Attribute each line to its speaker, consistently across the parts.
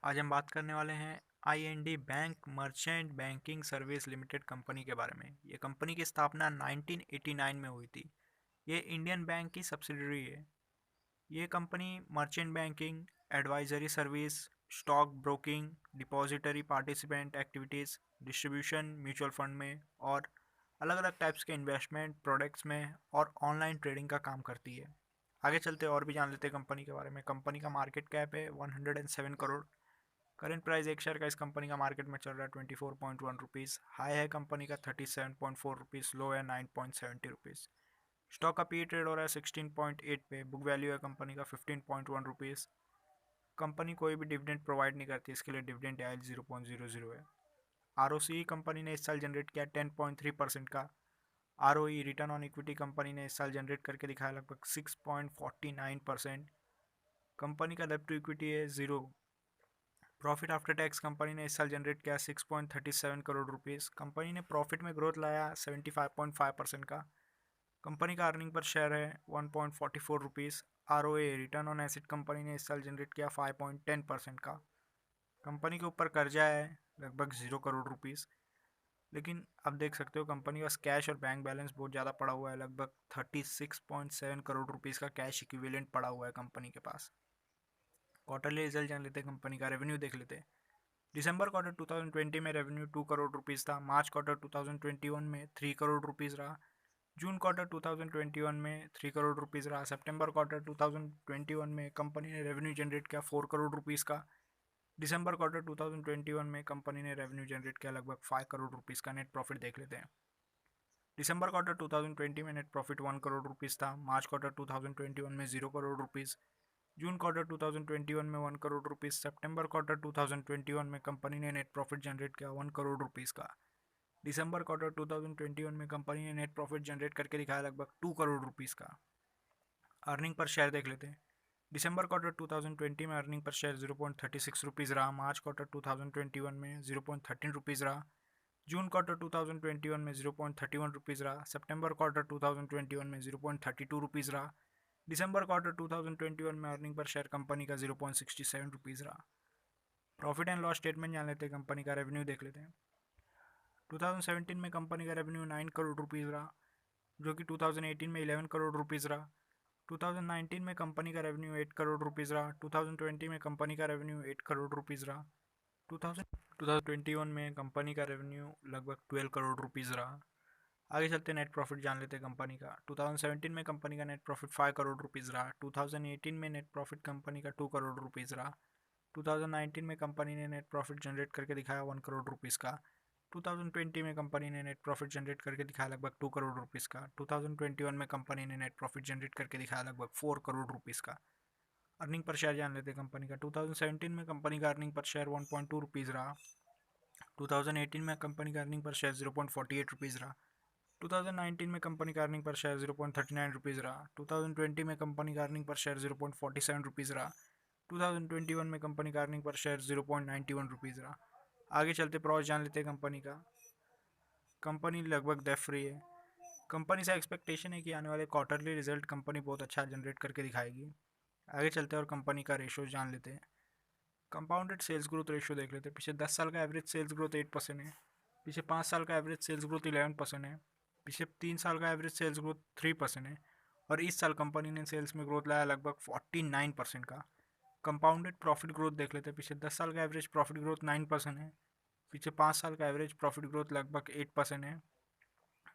Speaker 1: आज हम बात करने वाले हैं IND bank merchant banking service limited company के बारे में। ये कंपनी की स्थापना 1989 में हुई थी। ये इंडियन बैंक की सब्सिडियरी है। ये company merchant banking, advisory service, stock broking, depository participant activities, distribution mutual fund में और अलग अलग टाइप्स के इन्वेस्टमेंट प्रोडक्ट्स में और ऑनलाइन ट्रेडिंग का काम करती है। आगे चलते और भी जान लेते हैं कंपनी के बारे में। कंपनी का मार्केट कैप है 107 करोड़। करंट प्राइस एक शेयर का इस कंपनी का मार्केट में चल रहा है 24.1 रुपीज़। हाई है कंपनी का 37.4 रुपीज़, लो है 9.70 रुपीज़। स्टॉक का पी ट्रेड हो रहा है 16.8 पे। बुक वैल्यू है कंपनी का 15.1 रुपीज़। कंपनी कोई भी डिविडेंड प्रोवाइड नहीं करती, इसके लिए डिविडेंड आयल 0.00 है। आर कंपनी ने इस साल जनरेट किया 10.3% का। Our return on equity company ने इस साल जनरेट करके दिखाया लगभग 6.49%। कंपनी का डेब्ट टू इक्विटी है 0। प्रॉफिट आफ्टर टैक्स कंपनी ने इस साल जनरेट किया 6.37 करोड़ रुपीज़। कंपनी ने प्रॉफिट में ग्रोथ लाया 75.5% का। कंपनी का अर्निंग पर शेयर है 1.44 rupees. ROA return on asset company ने इस साल जनरेट किया 5.10% का। कंपनी के ऊपर कर्जा है लगभग 0 करोड़ रुपीज़। लेकिन अब देख सकते हो कंपनी के पास कैश और बैंक बैलेंस बहुत ज़्यादा पड़ा हुआ है। लगभग 36.7 करोड़ रुपीज़ का कैश इक्विवेलेंट पड़ा हुआ है कंपनी के पास। क्वार्टरली रिजल्ट जान लेते हैं, कंपनी का रेवेन्यू देख लेते हैं। दिसंबर क्वार्टर 2020 में रेवेन्यू 2 करोड़ रुपीज़ था। मार्च क्वार्टर 2021 में 3 करोड़ रुपीज़ रहा। जून क्वार्टर 2021 में 3 करोड़ रुपीज़ रहा। सितंबर क्वार्टर 2021 में कंपनी ने रेवेन्यू जनरेट किया 4 करोड़ रुपीज़ का। दिसंबर क्वार्टर 2021 में कंपनी ने रेवेन्यू जनरेट किया लगभग 5 करोड़ रुपीज़ का। नेट प्रॉफिट देख लेते हैं। दिसंबर क्वार्टर 2020 में नेट प्रॉफिट 1 करोड़ रुपीज़ था। मार्च क्वार्टर 2021 में 0 करोड़ रुपीज़। जून क्वार्टर 2021 में 1 करोड़ रुपीज़। सितंबर क्वार्टर 2021 में कंपनी ने नेट प्रॉफिट जनरेट किया 1 करोड़ रुपीज़ का। दिसंबर क्वार्टर 2021 में कंपनी ने नेट प्रॉफिट जनरेट करके दिखाया लगभग 2 करोड़ रुपीज़ का। अर्निंग पर शेयर देख लेते हैं। दिसंबर क्वार्टर 2020 में अर्निंग पर शेयर 0.36 रुपीज़ रहा। मार्च क्वार्टर 2021 में 0.13 रुपीज़ रहा। जून क्वार्टर 2021 में 0.31 रुपीज़ रहा। सितंबर क्वार्टर 2021 में 0.32 रुपीज़ रहा। दिसंबर क्वार्टर 2021 में अर्निंग पर शेयर कंपनी का 0.67 रुपीज़ रहा। प्रॉफिट एंड लॉस स्टेटमेंट जान लेते हैं, कंपनी का रेवेन्यू देख लेते हैं। 2017 में कंपनी का रेवेन्यू 9 करोड़ रुपीज़ रहा, जो कि 2018 में 11 करोड़ रुपीज़ रहा। 2019 में कंपनी का रेवेन्यू 8 करोड़ रुपीज़ रहा। 2020 में कंपनी का रेवेन्यू 8 करोड़ रुपीज़ रहा। 2021 में कंपनी का रेवेन्यू लगभग 12 करोड़ रुपीज़ रहा। आगे चलते नेट प्रॉफिट जान लेते हैं कंपनी का। 2017 में कंपनी का नेट प्रॉफिट 5 करोड़ रुपीज़ रहा। 2018 में नेट प्रॉफिट कंपनी का 2 करोड़ रुपीज़ रहा। 2019 में कंपनी ने नेट प्रॉफिट जनरेट करके दिखाया 1 करोड़ रुपीज़ का। 2020 में कंपनी ने नेट प्रॉफिट जनरेट करके दिखाया लगभग 2 करोड़ रुपीज़ का। 2021 में कंपनी ने नेट प्रॉफिट जनरेट करके दिखाया लगभग 4 करोड़ रुपीज़ का। अर्निंग पर शेयर जान लेते हैं कंपनी का। 2017 में कंपनी का अर्निंग पर शेयर 1.2 रुपीज़ रहा। 2018 में कंपनी का अर्निंग पर शेयर 0.48 रुपीज़ रहा। 2019 में कंपनी का अर्निंग पर शेयर 0.39 रुपीज़ रहा। 2020 में कंपनी का अर्निंग पर शेयर 0.47 रुपीज़ रहा। 2021 में कंपनी का अर्निंग पर शेयर 0.91 रुपीज़ रहा। आगे चलते प्रॉस जान लेते हैं कंपनी का। कंपनी लगभग डेट फ्री है। कंपनी से एक्सपेक्टेशन है कि आने वाले क्वार्टरली रिजल्ट कंपनी बहुत अच्छा जनरेट करके दिखाएगी। आगे चलते हैं और कंपनी का रेशो जान लेते हैं। कंपाउंडेड सेल्स ग्रोथ रेशो देख लेते हैं। पिछले 10 साल का एवरेज सेल्स ग्रोथ 8% है। पिछले 5 साल का एवरेज सेल्स ग्रोथ 11% है। पिछले 3 साल का एवरेज सेल्स ग्रोथ 3% है। और इस साल कंपनी ने सेल्स में ग्रोथ लाया लगभग 49% का। कंपाउंडेड प्रॉफिट ग्रोथ देख लेते हैं। पिछले 10 साल का एवरेज प्रॉफिट ग्रोथ 9% है। पिछले 5 साल का एवरेज प्रॉफिट ग्रोथ लगभग 8% है।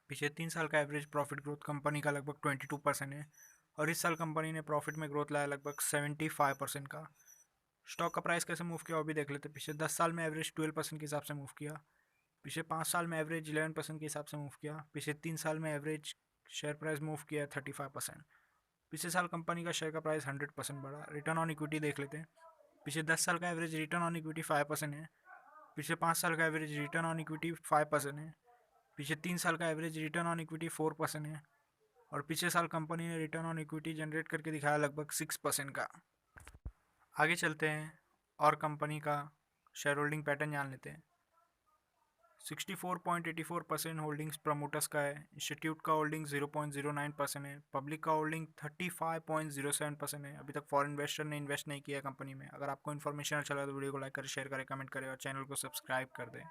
Speaker 1: पिछले 3 साल का एवरेज प्रॉफिट ग्रोथ कंपनी का लगभग 22% है। और इस साल कंपनी ने प्रॉफिट में ग्रोथ लाया लगभग 75% का। स्टॉक का प्राइस कैसे मूव किया वो भी देख लेते हैं। पिछले 10 साल में एवरेज 12% के हिसाब से मूव किया। पिछले 5 साल में एवरेज 11% के हिसाब से मूव किया। पिछले 3 साल में एवरेज शेयर प्राइस मूव किया 35%। पिछले साल कंपनी का शेयर का प्राइस 100% बढ़ा। रिटर्न ऑन इक्विटी देख लेते हैं। पिछले 10 साल का एवरेज रिटर्न ऑन इक्विटी 5% है। पिछले 5 साल का एवरेज रिटर्न ऑन इक्विटी 5% है। पिछले 3 साल का एवरेज रिटर्न ऑन इक्विटी 4% है। और पिछले साल कंपनी ने रिटर्न ऑन इक्विटी जनरेट करके दिखाया लगभग 6% का। आगे चलते हैं और कंपनी का शेयर होल्डिंग पैटर्न जान लेते हैं। 64.84% होल्डिंग्स प्रमोटर्स का है। इंस्टीट्यूट का होल्डिंग 0.09% है। पब्लिक का होल्डिंग 35.07% है। अभी तक फॉरेन इन्वेस्टर ने इन्वेस्ट नहीं किया कंपनी में। अगर आपको इन्फॉर्मेशन अच्छा लगा तो वीडियो को लाइक करें, शेयर करें, कमेंट करें और चैनल को सब्सक्राइब कर दें।